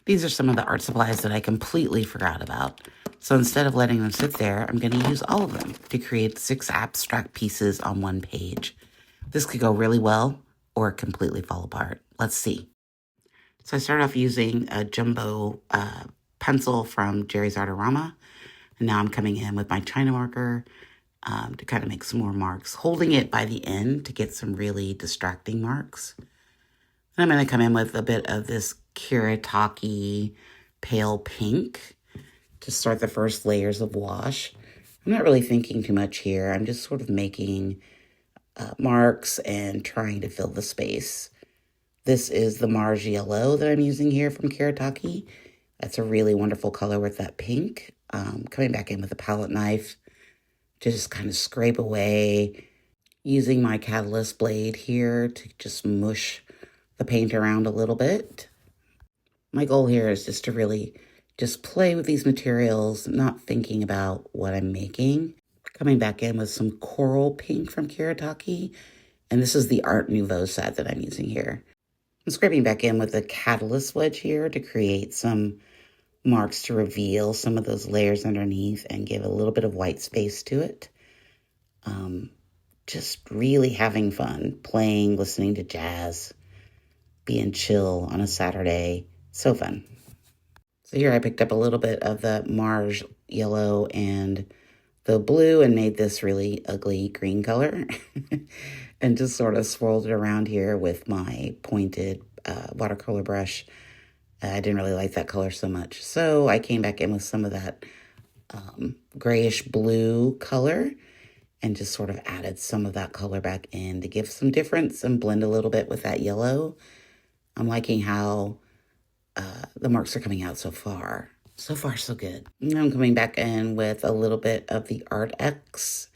These are some of the art supplies that I completely forgot about. So instead of letting them sit there, I'm going to use all of them to create 6 abstract pieces on one page. This could go really well or completely fall apart. Let's see. So I started off using a jumbo pencil from Jerry's Artorama. And now I'm coming in with my China marker to kind of make some more marks, holding it by the end to get some really distracting marks. And I'm going to come in with a bit of this Kuretake pale pink to start the first layers of wash. I'm not really thinking too much here. I'm just sort of making marks and trying to fill the space. This is the Mars yellow that I'm using here from Kuretake. That's a really wonderful color with that pink. Coming back in with a palette knife to just kind of scrape away, using my catalyst blade here to just mush the paint around a little bit. My goal here is just to really just play with these materials, not thinking about what I'm making. Coming back in with some coral pink from Kuretake, and this is the Art Nouveau set that I'm using here. I'm scraping back in with a catalyst wedge here to create some marks to reveal some of those layers underneath and give a little bit of white space to it. Just really having fun, playing, listening to jazz, being chill on a Saturday. So fun. So here I picked up a little bit of the Mars yellow and the blue and made this really ugly green color and just sort of swirled it around here with my pointed watercolor brush. I didn't really like that color so much. So I came back in with some of that grayish blue color and just sort of added some of that color back in to give some difference and blend a little bit with that yellow. I'm liking how the marks are coming out so far. So far, so good. Now I'm coming back in with a little bit of the ArrtX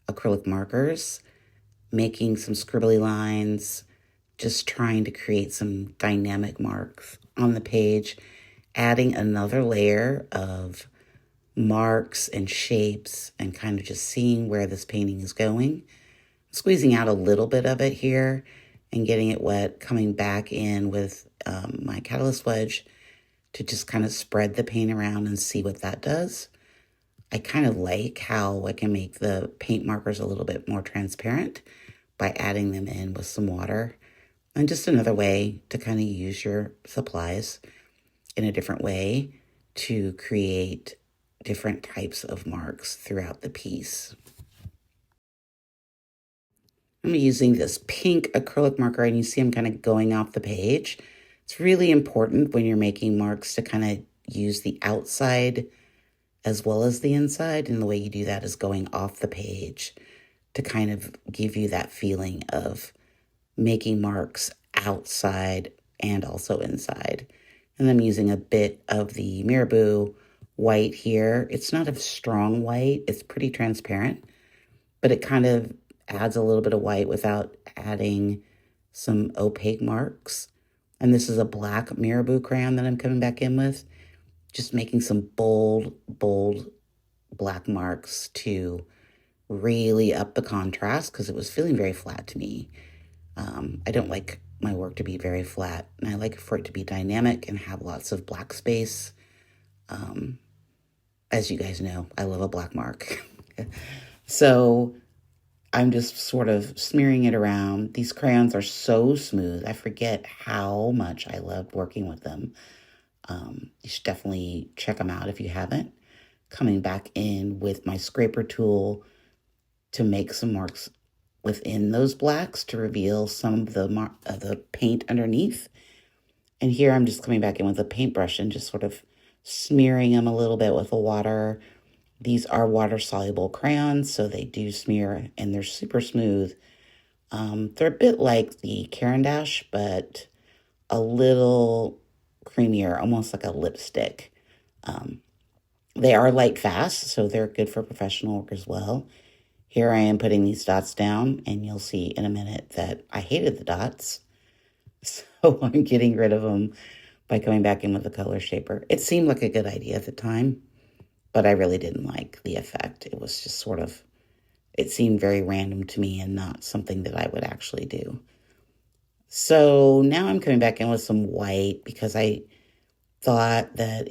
acrylic markers, making some scribbly lines, just trying to create some dynamic marks on the page, adding another layer of marks and shapes and kind of just seeing where this painting is going. Squeezing out a little bit of it here and getting it wet, coming back in with my catalyst wedge to just kind of spread the paint around and see what that does. I kind of like how I can make the paint markers a little bit more transparent by adding them in with some water. And just another way to kind of use your supplies in a different way to create different types of marks throughout the piece. I'm using this pink acrylic marker, and you see I'm kind of going off the page. It's really important when you're making marks to kind of use the outside as well as the inside, and the way you do that is going off the page to kind of give you that feeling of making marks outside and also inside. And I'm using a bit of the Marabu white here. It's not a strong white, it's pretty transparent, but it kind of adds a little bit of white without adding some opaque marks. And this is a black Marabu crayon that I'm coming back in with, just making some bold black marks to really up the contrast because it was feeling very flat to me. I don't like my work to be very flat, and I like for it to be dynamic and have lots of black space. As you guys know, I love a black mark. So I'm just sort of smearing it around. These crayons are so smooth. I forget how much I loved working with them. You should definitely check them out if you haven't. Coming back in with my scraper tool to make some marks within those blacks to reveal some of the paint underneath. And here I'm just coming back in with a paintbrush and just sort of smearing them a little bit with the water. These are water-soluble crayons, so they do smear, and they're super smooth. They're a bit like the Caran d'Ache, but a little creamier, almost like a lipstick. They are light fast, so they're good for professional work as well. Here I am putting these dots down, and you'll see in a minute that I hated the dots. So I'm getting rid of them by coming back in with the color shaper. It seemed like a good idea at the time, but I really didn't like the effect. It was just sort of, it seemed very random to me and not something that I would actually do. So now I'm coming back in with some white because I thought that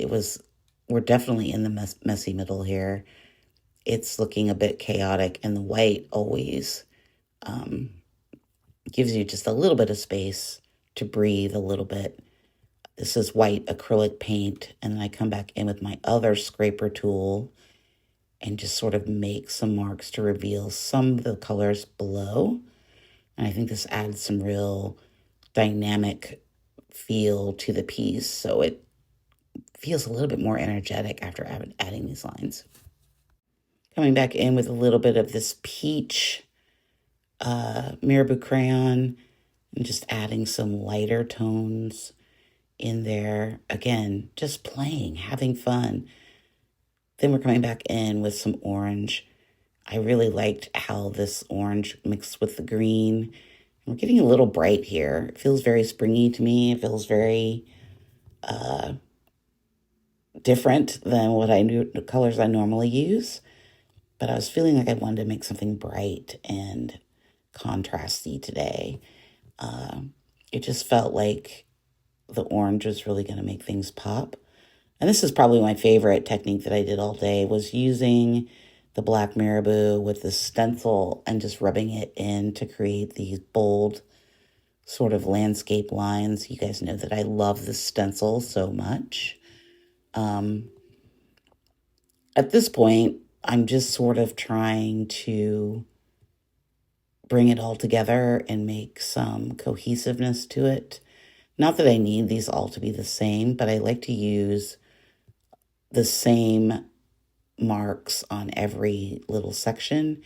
we're definitely in the messy middle here. It's looking a bit chaotic, and the white always gives you just a little bit of space to breathe a little bit. This is white acrylic paint, and then I come back in with my other scraper tool and just sort of make some marks to reveal some of the colors below. And I think this adds some real dynamic feel to the piece, so it feels a little bit more energetic after adding these lines. Coming back in with a little bit of this peach Marabu crayon and just adding some lighter tones in there. Again, just playing, having fun. Then we're coming back in with some orange. I really liked how this orange mixed with the green. We're getting a little bright here. It feels very springy to me. It feels very different than what the colors I normally use. But I was feeling like I wanted to make something bright and contrasty today. It just felt like the orange was really going to make things pop. And this is probably my favorite technique that I did all day, was using the black Marabu with the stencil and just rubbing it in to create these bold sort of landscape lines. You guys know that I love the stencil so much. At this point, I'm just sort of trying to bring it all together and make some cohesiveness to it. Not that I need these all to be the same, but I like to use the same marks on every little section.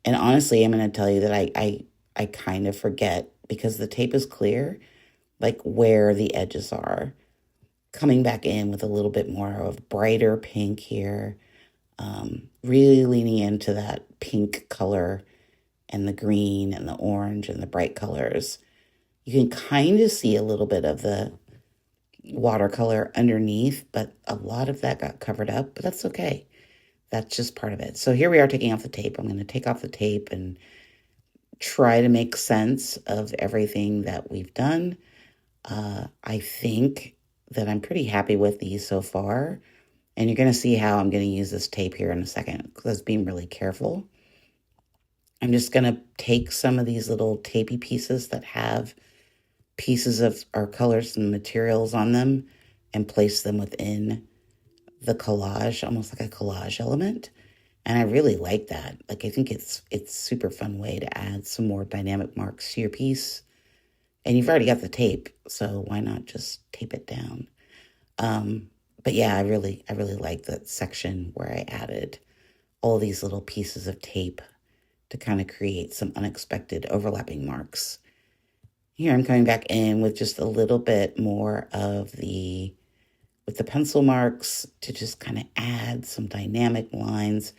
And honestly, I'm going to tell you that I kind of forget, because the tape is clear, like where the edges are. Coming back in with a little bit more of brighter pink here. Really leaning into that pink color and the green and the orange and the bright colors. You can kind of see a little bit of the watercolor underneath, but a lot of that got covered up, but that's okay. That's just part of it. So here we are taking off the tape. I'm going to take off the tape and try to make sense of everything that we've done. I think that I'm pretty happy with these so far. And you're going to see how I'm going to use this tape here in a second, because I was being really careful. I'm just going to take some of these little tapey pieces that have pieces of our colors and materials on them and place them within the collage, almost like a collage element. And I really like that. Like, I think it's super fun way to add some more dynamic marks to your piece. And you've already got the tape, so why not just tape it down? But yeah, I really like that section where I added all these little pieces of tape to kind of create some unexpected overlapping marks. Here I'm coming back in with just a little bit more of with the pencil marks to just kind of add some dynamic lines.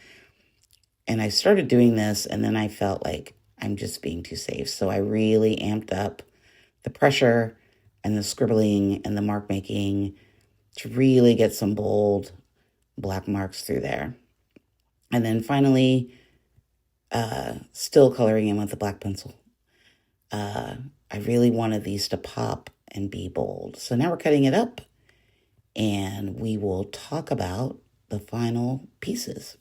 And I started doing this, and then I felt like I'm just being too safe. So I really amped up the pressure and the scribbling and the mark making to really get some bold black marks through there. And then finally, still coloring in with the black pencil. I really wanted these to pop and be bold. So now we're cutting it up, and we will talk about the final pieces.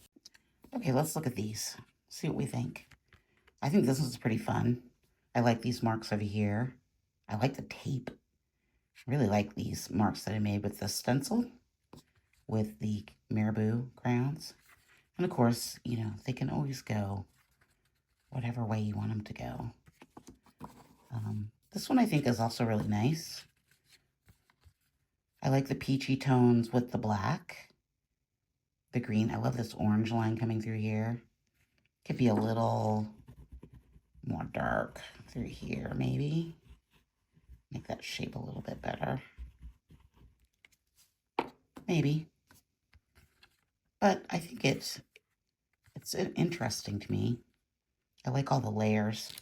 Okay, let's look at these. See what we think. I think this is pretty fun. I like these marks over here. I like the tape. I really like these marks that I made with the stencil, with the Marabu crayons. And of course, you know, they can always go whatever way you want them to go. This one I think is also really nice. I like the peachy tones with the black. The green, I love this orange line coming through here. Could be a little more dark through here, maybe. Make that shape a little bit better. Maybe. But I think it's interesting to me. I like all the layers.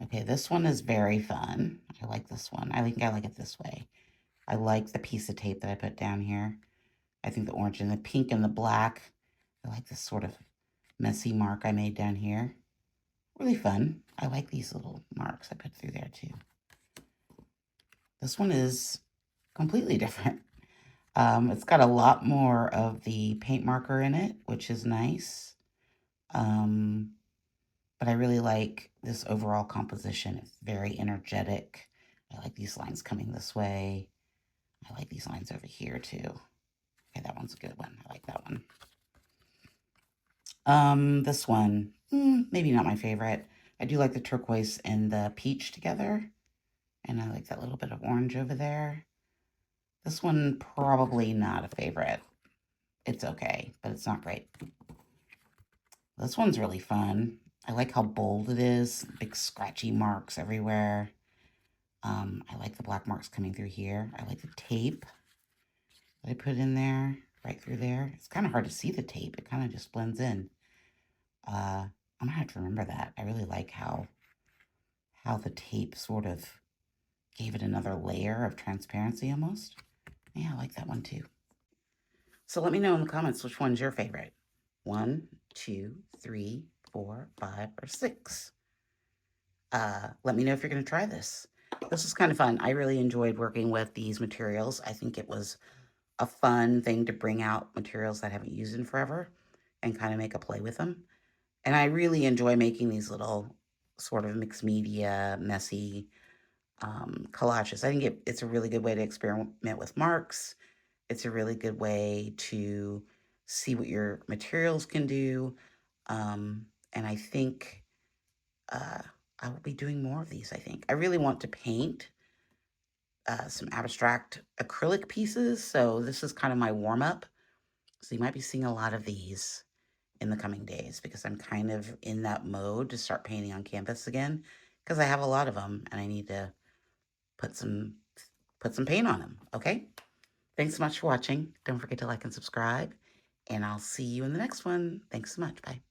Okay, this one is very fun. I like this one. I think I like it this way. I like the piece of tape that I put down here. I think the orange and the pink and the black. I like this sort of messy mark I made down here. Really fun. I like these little marks I put through there too. This one is completely different. It's got a lot more of the paint marker in it, which is nice. But I really like this overall composition. It's very energetic. I like these lines coming this way. I like these lines over here too. Okay, that one's a good one. I like that one. This one, maybe not my favorite. I do like the turquoise and the peach together. And I like that little bit of orange over there. This one, probably not a favorite. It's okay, but it's not great. This one's really fun. I like how bold it is. Big scratchy marks everywhere. I like the black marks coming through here. I like the tape that I put in there, right through there. It's kind of hard to see the tape. It kind of just blends in. I'm gonna have to remember that. I really like how the tape sort of gave it another layer of transparency almost. Yeah, I like that one too. So let me know in the comments which one's your favorite. 1, 2, 3, 4, 5, or 6. Let me know if you're going to try this. This is kind of fun. I really enjoyed working with these materials. I think it was a fun thing to bring out materials that I haven't used in forever and kind of make a play with them. And I really enjoy making these little sort of mixed media, messy collages. I think it's a really good way to experiment with marks. It's a really good way to see what your materials can do. And I think I will be doing more of these, I think. I really want to paint some abstract acrylic pieces. So this is kind of my warm-up. So you might be seeing a lot of these in the coming days because I'm kind of in that mode to start painting on canvas again because I have a lot of them and I need to put some paint on them, okay? Thanks so much for watching. Don't forget to like and subscribe, and I'll see you in the next one. Thanks so much. Bye.